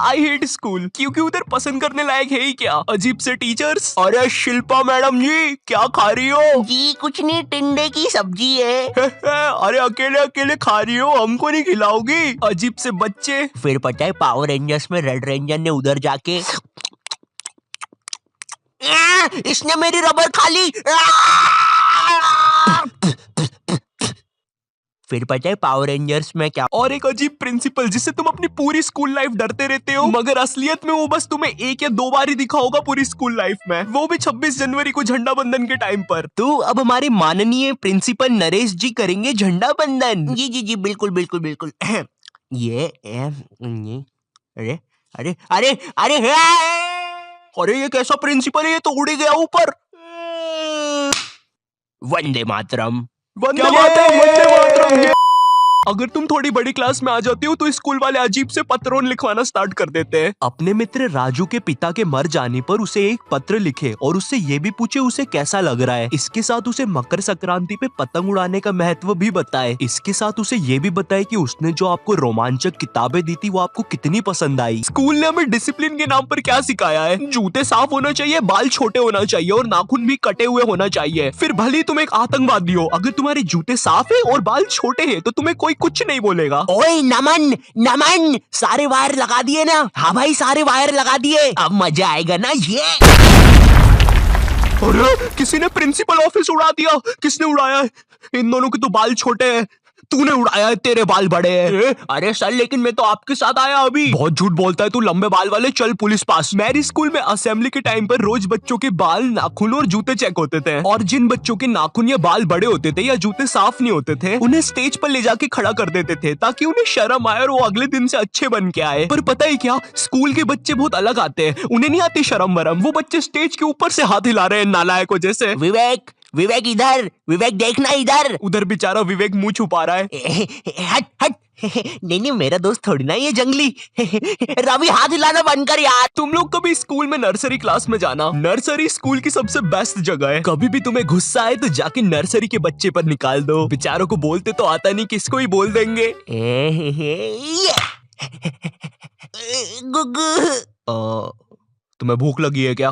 I hate school, क्योंकि उधर पसंद करने लायक है ही क्या, अजीब से टीचर्स। अरे शिल्पा मैडम जी, क्या खा रही हो? जी कुछ नहीं, टिंडे की सब्जी है। अरे अकेले अकेले खा रही हो, हमको नहीं खिलाओगी? अजीब से बच्चे। फिर पता है पावर रेंजर्स में रेड रेंजर ने उधर जाके इसने मेरी रबर खा ली। फिर पता है पावर रेंजर्स में क्या। और एक अजीब प्रिंसिपल जिससे तुम अपनी पूरी स्कूल लाइफ डरते रहते हो, मगर असलियत में वो बस तुम्हें 1 या 2 बार ही दिखा होगा पूरी स्कूल लाइफ में, वो भी 26 जनवरी को झंडा बंदन के टाइम पर। तो अब हमारे माननीय प्रिंसिपल नरेश जी करेंगे झंडा बंदन। जी जी जी बिल्कुल बिल्कुल बिल्कुल। ये अरे अरे अरे अरे अरे ये कैसा प्रिंसिपल है, ये तो उड़ गया ऊपर। वंदे मातरम। वंदे मातरम, वंदे मातरम। अगर तुम थोड़ी बड़ी क्लास में आ जाती हो तो स्कूल वाले अजीब से पत्रों लिखवाना स्टार्ट कर देते हैं। अपने मित्र राजू के पिता के मर जाने पर उसे एक पत्र लिखे और उससे ये भी पूछे उसे कैसा लग रहा है। इसके साथ उसे मकर संक्रांति पे पतंग उड़ाने का महत्व भी बताए। इसके साथ उसे ये भी बताए कि उसने जो आपको रोमांचक किताबें दी थी वो आपको कितनी पसंद आई। स्कूल ने हमें डिसिप्लिन के नाम पर क्या सिखाया है? जूते साफ होना चाहिए, बाल छोटे होना चाहिए और नाखून भी कटे हुए होना चाहिए। फिर भले ही तुम एक आतंकवादी हो, अगर तुम्हारे जूते साफ है और बाल छोटे हैं तो तुम्हें कोई कुछ नहीं बोलेगा। ओए नमन नमन, सारे वायर लगा दिए ना? हाँ भाई सारे वायर लगा दिए, अब मजा आएगा ना ये। अरे किसी ने प्रिंसिपल ऑफिस उड़ा दिया। किसने उड़ाया है? इन दोनों के तो बाल छोटे हैं। तूने उड़ाया है, तेरे बाल बड़े हैं। अरे सर लेकिन मैं तो आपके साथ आया अभी। बहुत झूठ बोलता है तू, लंबे बाल वाले, चल पुलिस पास। मेरी स्कूल में असेंबली के टाइम पर रोज बच्चों के बाल, नाखून और जूते चेक होते थे, और जिन बच्चों के नाखून या बाल बड़े होते थे या जूते साफ नहीं होते थे उन्हें स्टेज पर ले जाके खड़ा कर देते थे ताकि उन्हें शर्म आए और वो अगले दिन से अच्छे बन के आए। पर पता है क्या, स्कूल के बच्चे बहुत अलग आते हैं, उन्हें नहीं आती शर्म वरम। वो बच्चे स्टेज के ऊपर से हाथ हिला रहे हैं नालायकों जैसे। विवेक विवेक इधर, विवेक देखना इधर। उधर बेचारा विवेक मुंह छुपा रहा है। हट हट। नहीं नहीं मेरा दोस्त थोड़ी ना ये जंगली। रवि हाथ हिलाना बंद कर यार। तुम लोग कभी स्कूल में नर्सरी क्लास में जाना। नर्सरी स्कूल की सबसे बेस्ट जगह है। कभी भी तुम्हें गुस्सा आए तो जाके नर्सरी के बच्चे पर निकाल दो। बेचारों को बोलते तो आता नहीं, किसको ही बोल देंगे। तुम्हें भूख लगी है क्या?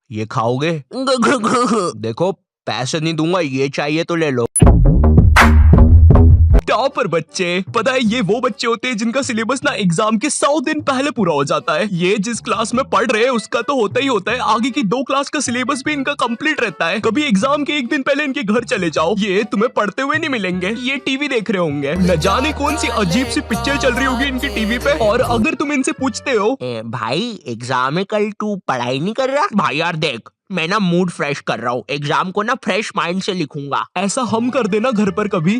ये खाओगे? देखो पैसे नहीं दूंगा, ये चाहिए तो ले लो। टॉपर बच्चे, पता है ये वो बच्चे होते हैं जिनका सिलेबस ना एग्जाम के 100 दिन पहले पूरा हो जाता है। ये जिस क्लास में पढ़ रहे हैं उसका तो होता ही होता है, आगे की 2 क्लास का सिलेबस भी इनका कंप्लीट रहता है। कभी एग्जाम के 1 दिन पहले इनके घर चले जाओ, ये तुम्हें पढ़ते हुए नहीं मिलेंगे, ये टीवी देख रहे होंगे। न जाने कौन सी अजीब सी पिक्चर चल रही होगी इनकी टीवी पे। और अगर तुम इनसे पूछते हो भाई एग्जाम है कल, तू पढ़ाई नहीं कर रहा? भाई यार देख, मैं ना मूड फ्रेश कर रहा हूँ, एग्जाम को ना फ्रेश माइंड से लिखूंगा। ऐसा हम कर देना घर पर कभी।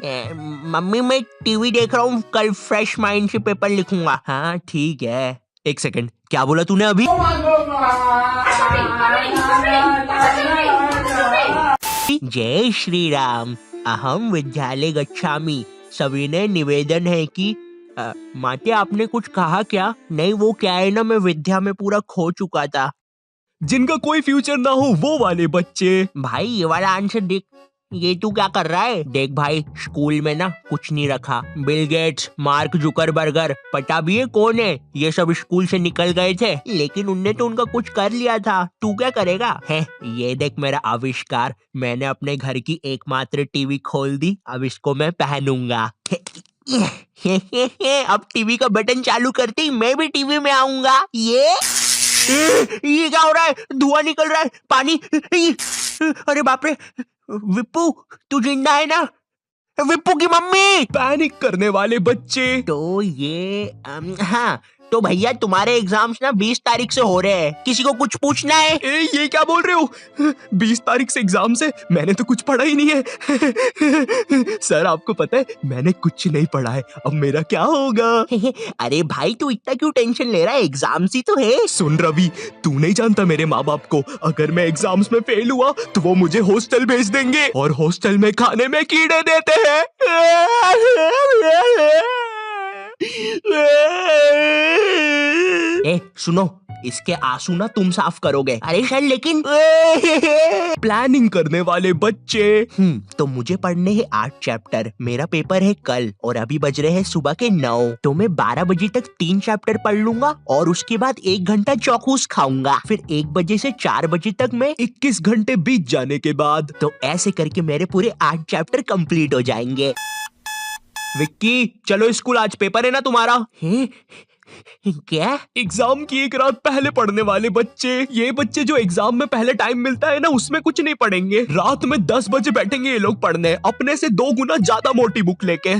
मम्मी मैं टीवी देख रहा हूँ, कल फ्रेश माइंड से पेपर लिखूंगा। हाँ ठीक है। 1 सेकंड, क्या बोला तूने अभी? जय श्री राम, अहम विद्यालय गच्छामि। सविनय निवेदन है कि माते आपने कुछ कहा क्या? नहीं वो क्या है ना, मैं विद्या में पूरा खो चुका था। जिनका कोई फ्यूचर ना हो वो वाले बच्चे। भाई ये वाला आंसर देख, ये तू क्या कर रहा है? देख भाई स्कूल में ना कुछ नहीं रखा। बिल गेट्स, मार्क जुकरबर्गर, पता भी है कौन है? ये सब स्कूल से निकल गए थे, लेकिन उनने तो उनका कुछ कर लिया था। तू क्या करेगा? है ये देख मेरा आविष्कार, मैंने अपने घर की एकमात्र टीवी खोल दी, अब इसको मैं पहनूंगा। अब टीवी का बटन चालू करते ही मैं भी टीवी में आऊंगा। ये क्या हो रहा है? धुआं निकल रहा है, पानी। अरे बाप रे, विप्पू तू जिंदा है ना? विप्पू की मम्मी। पैनिक करने वाले बच्चे। तो ये हाँ तो भैया तुम्हारे एग्जाम्स ना 20 तारीख से हो रहे हैं, किसी को कुछ पूछना है? ये क्या बोल रहे हो? 20 तारीख से एग्जाम से? मैंने तो कुछ पढ़ा ही नहीं है। सर आपको पता है मैंने कुछ नहीं पढ़ा है, अब मेरा क्या होगा? अरे भाई तू इतना क्यों टेंशन ले रहा है, एग्जाम्स ही तो है। सुन रवि, तू नहीं जानता मेरे माँ बाप को, अगर मैं एग्जाम्स में फेल हुआ तो वो मुझे हॉस्टल भेज देंगे, और हॉस्टल में खाने में कीड़े देते हैं। ए सुनो, इसके आंसू ना तुम साफ करोगे। अरे सर लेकिन प्लानिंग करने वाले बच्चे। तो मुझे पढ़ने हैं 8 चैप्टर, मेरा पेपर है कल और अभी बज रहे हैं सुबह के 9, तो मैं 12 बजे तक 3 चैप्टर पढ़ लूंगा और उसके बाद 1 घंटा चौकूस खाऊंगा, फिर 1 बजे से 4 बजे तक मैं 21 घंटे बीत जाने के बाद तो ऐसे करके मेरे पूरे 8 चैप्टर कंप्लीट हो जाएंगे। विक्की चलो स्कूल, आज पेपर है ना तुम्हारा। हैं? क्या? एग्जाम की एक रात पहले पढ़ने वाले बच्चे, ये बच्चे जो एग्जाम में पहले टाइम मिलता है ना उसमें कुछ नहीं पढ़ेंगे, रात में 10 बजे बैठेंगे ये लोग पढ़ने, अपने से 2 गुना ज्यादा मोटी बुक लेके।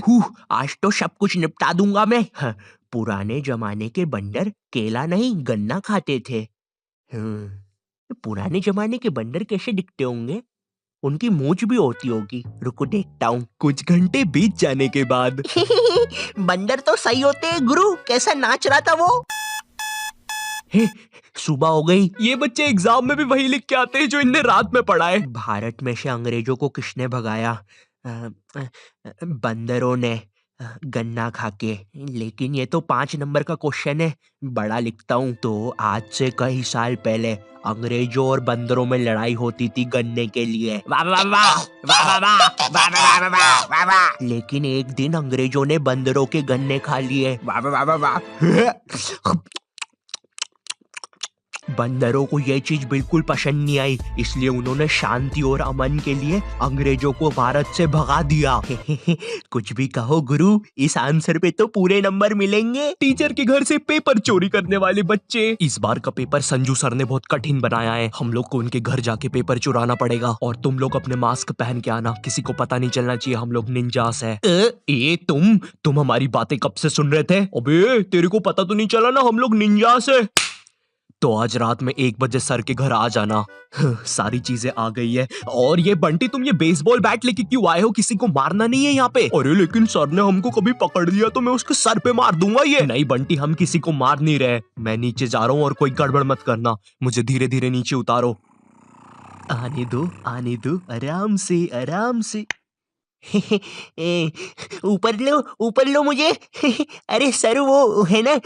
आज तो सब कुछ निपटा दूंगा मैं। पुराने जमाने के बंदर केला नहीं गन्ना खाते थे। पुराने जमाने के बंदर कैसे दिखते होंगे? उनकी मूंछ भी होती होगी, रुको देखता हूँ। कुछ घंटे बीत जाने के बाद बंदर तो सही होते हैं गुरु, कैसा नाच रहा था वो। सुबह हो गई। ये बच्चे एग्जाम में भी वही लिख के आते हैं जो इनने रात में पढ़ा है। भारत में से अंग्रेजों को किसने भगाया? बंदरों ने, गन्ना खाके। लेकिन ये तो 5 नंबर का क्वेश्चन है, बड़ा लिखता हूँ। तो आज से कई साल पहले अंग्रेजों और बंदरों में लड़ाई होती थी गन्ने के लिए। वाह वाह वाह वाह वाह वाह वाह वाह वाह वाह वाह। लेकिन एक दिन अंग्रेजों ने बंदरों के गन्ने खा लिए। वाह वाह वाह वाह। बंदरों को ये चीज बिल्कुल पसंद नहीं आई, इसलिए उन्होंने शांति और अमन के लिए अंग्रेजों को भारत से भगा दिया। कुछ भी कहो गुरु, इस आंसर पे तो पूरे नंबर मिलेंगे। टीचर के घर से पेपर चोरी करने वाले बच्चे। इस बार का पेपर संजू सर ने बहुत कठिन बनाया है, हम लोग को उनके घर जाके पेपर चुराना पड़ेगा और तुम लोग अपने मास्क पहन के आना, किसी को पता नहीं चलना चाहिए हम लोग निंजास है। ए तुम हमारी बातें कब से सुन रहे थे? अबे तेरे को पता तो नहीं चला ना हम लोग निंजास है। तो आज रात में 1 बजे सर के घर आ जाना। सारी चीजें आ गई है। और ये बंटी, तुम ये बेसबॉल बैट लेके क्यों आए हो? किसी को मारना नहीं है यहाँ पे। अरे लेकिन सर ने हमको कभी पकड़ लिया तो मैं उसके सर पे मार दूंगा। ये नहीं बंटी, हम किसी को मार नहीं रहे। मैं नीचे जा रहा हूँ और कोई गड़बड़ मत करना, मुझे धीरे धीरे नीचे उतारो। आने दो आराम से आराम से। ऊपर लो मुझे। अरे सर वो है ना।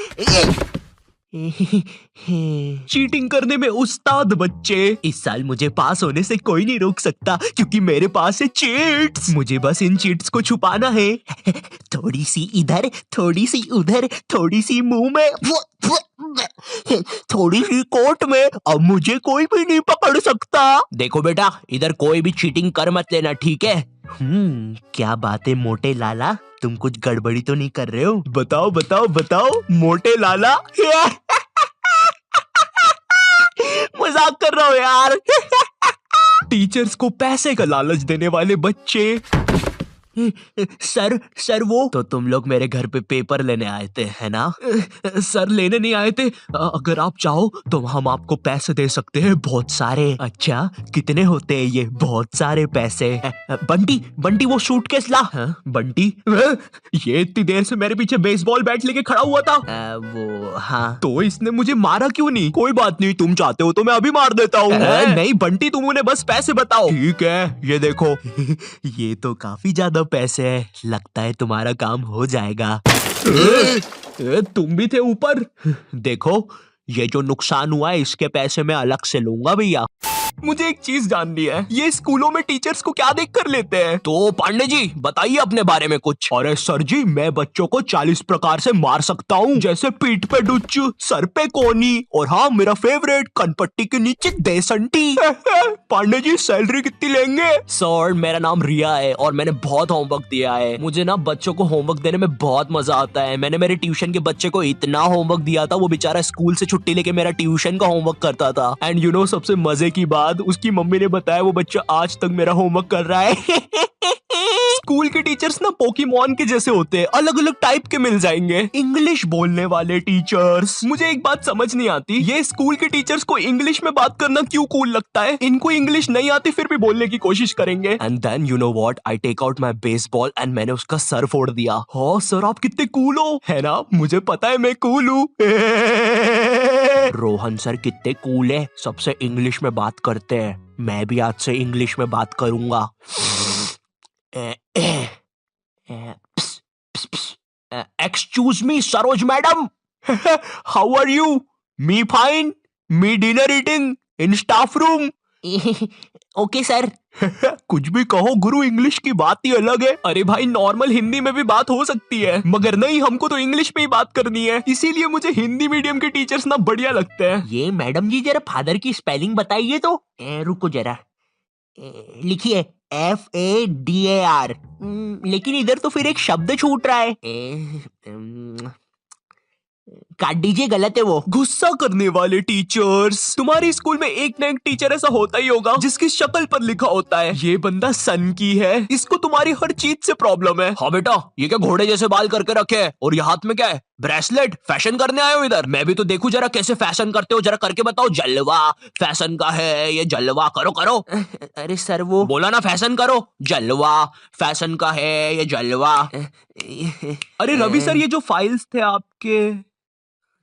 चीटिंग करने में उस्ताद बच्चे। इस साल मुझे पास होने से कोई नहीं रोक सकता क्योंकि मेरे पास है चीट्स। मुझे बस इन चीट्स को छुपाना है। थोड़ी सी इधर, थोड़ी सी उधर, थोड़ी सी मुंह में, थोड़ी सी कोट में, अब मुझे कोई भी नहीं पकड़ सकता। देखो बेटा, इधर कोई भी चीटिंग कर मत लेना, ठीक है? क्या बात है मोटे लाला, तुम कुछ गड़बड़ी तो नहीं कर रहे हो? बताओ बताओ बताओ मोटे लाला। मजाक कर रहा हूँ यार। टीचर्स को पैसे का लालच देने वाले बच्चे। सर वो तो तुम लोग मेरे घर पे पेपर लेने आए थे है ना? सर लेने नहीं आए थे, अगर आप चाहो तो हम आपको पैसे दे सकते हैं, बहुत सारे। अच्छा कितने होते हैं ये? बहुत सारे पैसे। बंटी वो सूटकेस ला। बंटी ये इतनी देर से मेरे पीछे बेसबॉल बैट लेके खड़ा हुआ था। वो हाँ। तो इसने मुझे मारा क्यों नहीं? कोई बात नहीं, तुम चाहते हो तो मैं अभी मार देता हूँ। नहीं बंटी, तुम उन्हें बस पैसे बताओ। ठीक है, ये देखो। ये तो काफी ज्यादा पैसे है, लगता है तुम्हारा काम हो जाएगा। तुम भी थे ऊपर। देखो, ये जो नुकसान हुआ है इसके पैसे मैं अलग से लूंगा भैया। मुझे एक चीज जाननी है, ये स्कूलों में टीचर्स को क्या देख कर लेते हैं? तो पांडे जी बताइए अपने बारे में कुछ। अरे सर जी, मैं बच्चों को 40 प्रकार से मार सकता हूँ, जैसे पीठ पे डुच्च, सर पे कोनी, और हाँ मेरा फेवरेट, कनपट्टी के नीचे देसंटी। पांडे जी सैलरी कितनी लेंगे? सर मेरा नाम रिया है और मैंने बहुत होमवर्क दिया है। मुझे ना बच्चों को होमवर्क देने में बहुत मजा आता है। मैंने मेरे ट्यूशन के बच्चे को इतना होमवर्क दिया था, वो बेचारा स्कूल से छुट्टी लेके मेरा ट्यूशन का होमवर्क करता था। एंड यू नो सबसे मजे की बात, उसकी मम्मी ने बताया वो बच्चा आज तक मेरा होमवर्क कर रहा है। स्कूल के टीचर्स ना पोकेमॉन के जैसे होते हैं, अलग अलग टाइप के मिल जाएंगे। इंग्लिश बोलने वाले टीचर्स। मुझे एक बात समझ नहीं आती, ये स्कूल के टीचर्स को इंग्लिश में बात करना क्यों कूल लगता है? इनको इंग्लिश नहीं आती फिर भी बोलने की कोशिश करेंगे। And then you know what, I take out my baseball and मैंने उसका सर फोड़ दिया। हाँ सर, आप कितने कूल हो, है ना? मुझे पता है मैं कूल हूँ। रोहन सर कितने कूल है, सबसे इंग्लिश में बात करते हैं। मैं भी आज से इंग्लिश में बात करूंगा। Excuse me Saroj madam. How are you? Me fine, me dinner eating in staff room. Okay sir. कुछ भी कहो गुरु, इंग्लिश की बात ही अलग है। अरे भाई नॉर्मल हिंदी में भी बात हो सकती है, मगर नहीं, हमको तो इंग्लिश में ही बात करनी है, इसीलिए मुझे हिंदी मीडियम के टीचर्स ना बढ़िया लगते हैं। ये मैडम जी जरा फादर की स्पेलिंग बताइए तो। रुको जरा, लिखिए FADAR। लेकिन इधर तो फिर एक शब्द छूट रहा है। काट दीजिए, गलत है वो। गुस्सा करने वाले टीचर्स। तुम्हारी स्कूल में एक ना एक टीचर ऐसा होता ही होगा जिसकी शक्ल पर लिखा होता है ये बंदा सन की है, इसको तुम्हारी हर चीज से प्रॉब्लम है। हाँ बेटा, ये क्या घोड़े जैसे बाल करके रखे है, और ये हाथ में क्या है, ब्रेसलेट? फैशन करने आए हो इधर? मैं भी तो देखूं जरा कैसे फैशन करते हो, जरा करके बताओ। जलवा फैशन का है ये, जलवा करो करो। अरे सर वो बोला ना फैशन करो, जलवा फैशन का है ये, जलवा। अरे रवि सर, ये जो फाइल्स थे आपके,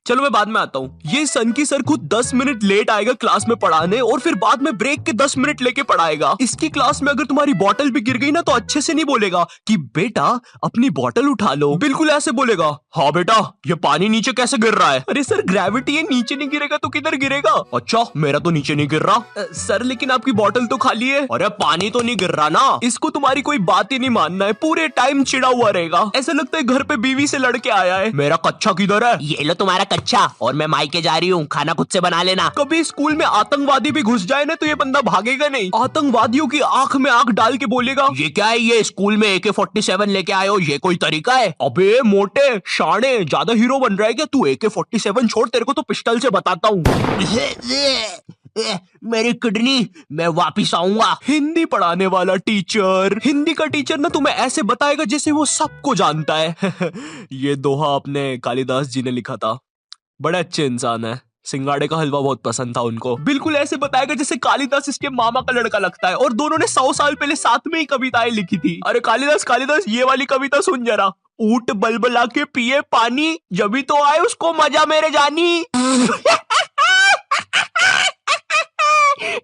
चलो मैं बाद में आता हूँ। ये सन की सर खुद 10 मिनट लेट आएगा क्लास में पढ़ाने, और फिर बाद में ब्रेक के 10 मिनट लेके पढ़ाएगा। इसकी क्लास में अगर तुम्हारी बॉटल भी गिर गई ना तो अच्छे से नहीं बोलेगा कि बेटा अपनी बॉटल उठा लो, बिल्कुल ऐसे बोलेगा, हाँ बेटा ये पानी नीचे कैसे गिर रहा है। अरे सर ग्रेविटी है, नीचे नहीं गिरेगा तो किधर गिरेगा। अच्छा मेरा तो नीचे नहीं गिर रहा। सर लेकिन आपकी बॉटल तो खाली है। अरे पानी तो नहीं गिर रहा ना। इसको तुम्हारी कोई बात ही नहीं मानना है, पूरे टाइम चिड़ा हुआ रहेगा, ऐसा लगता है घर पे बीवी से लड़के आया है। मेरा कच्चा किधर है? ये लो तुम्हारा कच्चा, और मैं मायके जा रही हूँ, खाना खुद से बना लेना। कभी स्कूल में आतंकवादी भी घुस जाए ना तो ये बंदा भागेगा नहीं, आतंकवादियों की आंख में आंख डाल के बोलेगा, ये क्या है, ये स्कूल में AK-47 लेके आए हो, ये कोई तरीका है? अबे मोटे शाणे, ज्यादा हीरो बन रहा है क्या तू? AK-47 छोड़, तेरे को तो पिस्टल से बताता हूँ। मेरी किडनी, मैं वापिस आऊंगा। हिंदी पढ़ाने वाला टीचर, हिंदी का टीचर ना तुम्हें ऐसे बताएगा जैसे वो सबको जानता है। ये दोहा अपने कालिदास जी ने लिखा था, बड़े अच्छे इंसान है, सिंगाड़े का हलवा बहुत पसंद था उनको। बिल्कुल ऐसे बताएगा जैसे कालिदास इसके मामा का लड़का लगता है, और दोनों ने 100 साल पहले साथ में ही कविताएं लिखी थी। अरे कालिदास कालिदास, ये वाली कविता सुन जरा। ऊंट बलबला के पिए पानी, जभी तो आए उसको मजा मेरे जानी।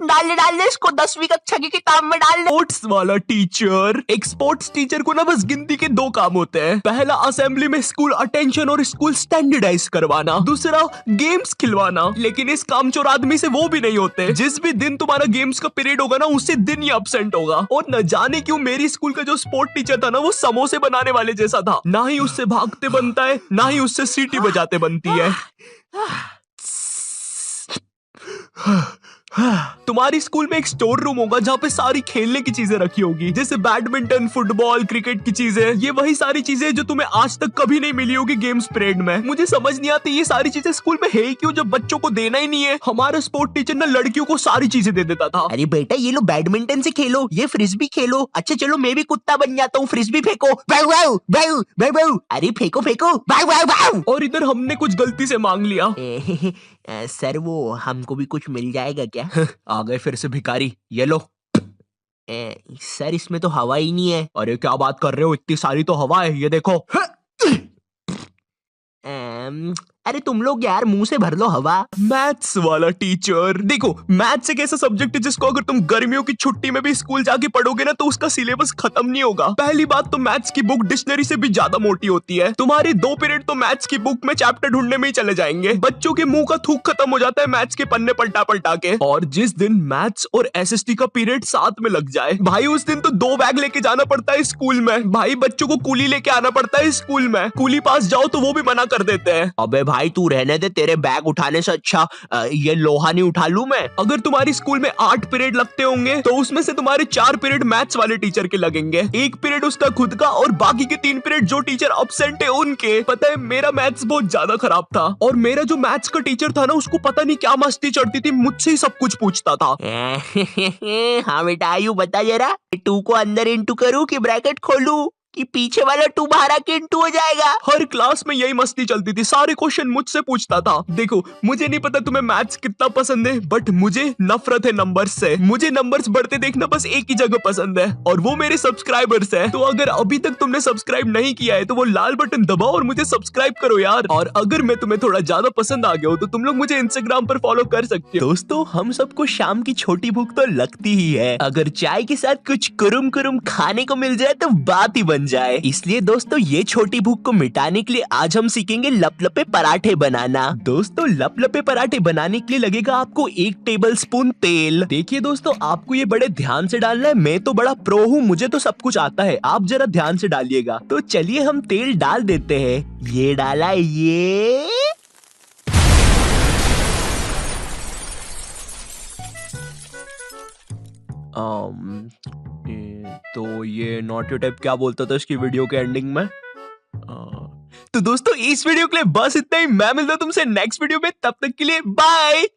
डाल दे इसको 10वीं कक्षा की किताब में डाल दे। स्पोर्ट्स वाला टीचर, एक स्पोर्ट्स टीचर को ना बस गिनती के 2 काम होते हैं। पहला असेंबली में स्कूल अटेंशन और स्कूल स्टैंडर्डाइज करवाना, दूसरा गेम्स खिलवाना। लेकिन इस कामचोर आदमी से वो भी नहीं होते। जिस भी दिन तुम्हारा गेम्स का पीरियड होगा ना उसी दिन ही एब्सेंट होगा। और न जाने क्यों मेरी स्कूल का जो स्पोर्ट टीचर था ना वो समोसे बनाने वाले जैसा था, ना ही उससे भागते बनता है ना ही उससे सीटी बजाते बनती है। तुम्हारी स्कूल में एक स्टोर रूम होगा जहाँ पे सारी खेलने की चीजें रखी होगी, जैसे बैडमिंटन, फुटबॉल, क्रिकेट की चीजें। ये वही सारी चीजें जो तुम्हें आज तक कभी नहीं मिली होगी गेम्स पीरियड में। मुझे समझ नहीं आती ये सारी चीजें स्कूल में है ही क्यों, जब बच्चों को देना ही नहीं है। हमारा स्पोर्ट टीचर ना लड़कियों को सारी चीजें दे देता था। अरे बेटा ये लो बैडमिंटन से खेलो, ये फ्रिस्बी खेलो। अच्छा चलो मैं भी कुत्ता बन जाता हूँ, फ्रिस्बी फेंको। अरे फेंको फेंको। और इधर हमने कुछ गलती से मांग लिया। सर वो हमको भी कुछ मिल जाएगा क्या? आ गए फिर से भिखारी, ये लो। सर इसमें तो हवा ही नहीं है। अरे क्या बात कर रहे हो, इतनी सारी तो हवा है, ये देखो। अरे तुम लोग यार मुंह से भर लो हवा। मैथ्स वाला टीचर, देखो मैथ्स एक ऐसा सब्जेक्ट है जिसको अगर तुम गर्मियों की छुट्टी में भी स्कूल जाके पढ़ोगे ना तो उसका सिलेबस खत्म नहीं होगा। पहली बात तो मैथ्स की बुक डिक्शनरी से भी ज्यादा मोटी होती है। तुम्हारी 2 पीरियड तो मैथ्स की बुक में चैप्टर ढूंढने में ही चले जाएंगे। बच्चों के मुंह का थूक खत्म हो जाता है मैथ्स के पन्ने पलटा पलटा के। और जिस दिन मैथ्स और SST का पीरियड साथ में लग जाए भाई, उस दिन तो 2 बैग लेके जाना पड़ता है स्कूल में। भाई बच्चों को कूली लेके आना पड़ता है स्कूल में, कूली पास जाओ तो वो भी मना कर देते हैं। अबे भाई तू रहने दे, तेरे बैग उठाने से अच्छा ये लोहा नहीं उठा लूं मैं। अगर तुम्हारी स्कूल में 8 पीरियड लगते होंगे तो उसमें से तुम्हारे 4 पीरियड मैथ्स वाले टीचर के लगेंगे, 1 पीरियड उसका खुद का, और बाकी के 3 पीरियड जो टीचर एब्सेंट है उनके। पता है मेरा मैथ्स बहुत ज्यादा खराब था, और मेरा जो मैथ्स का टीचर था ना उसको पता नहीं क्या मस्ती चढ़ती थी, मुझसे ही सब कुछ पूछता था। हाँ बेटा आयु बता जरा, 2 को अंदर इंटू करूं कि ब्रैकेट खोलूं कि पीछे वाला 2 बाहर आके इंटू हो जाएगा। हर क्लास में यही मस्ती चलती थी, सारे क्वेश्चन मुझसे पूछता था। देखो मुझे नहीं पता तुम्हें मैथ्स कितना पसंद है, बट मुझे नफरत है नंबर्स से। मुझे नंबर्स बढ़ते देखना बस एक ही जगह पसंद है, और वो मेरे सब्सक्राइबर्स है। तो अगर अभी तक तुमने सब्सक्राइब नहीं किया है तो वो लाल बटन दबाओ और मुझे सब्सक्राइब करो यार। और अगर मैं तुम्हें थोड़ा ज्यादा पसंद आ गया हो तो तुम लोग मुझे इंस्टाग्राम पर फॉलो कर सकते हो। दोस्तों हम सबको शाम की छोटी भूख तो लगती ही है, अगर चाय के साथ कुछ कुरुम कुरुम खाने को मिल जाए तो बात ही बन जाए। इसलिए दोस्तों ये छोटी भूख को मिटाने के लिए आज हम सीखेंगे लपलपे पराठे बनाना। दोस्तों लपलपे पराठे बनाने के लिए लगेगा आपको 1 टेबलस्पून तेल। देखिए दोस्तों आपको ये बड़े ध्यान से डालना है, मैं तो बड़ा प्रो हूँ, मुझे तो सब कुछ आता है, आप जरा ध्यान से डालिएगा। तो चलिए हम तेल डाल देते हैं। ये डाला, ये तो ये नॉटी टाइप क्या बोलता था इसकी वीडियो के एंडिंग में। तो दोस्तों इस वीडियो के लिए बस इतना ही। मैं मिलता हूं तुमसे नेक्स्ट वीडियो में, तब तक के लिए बाय।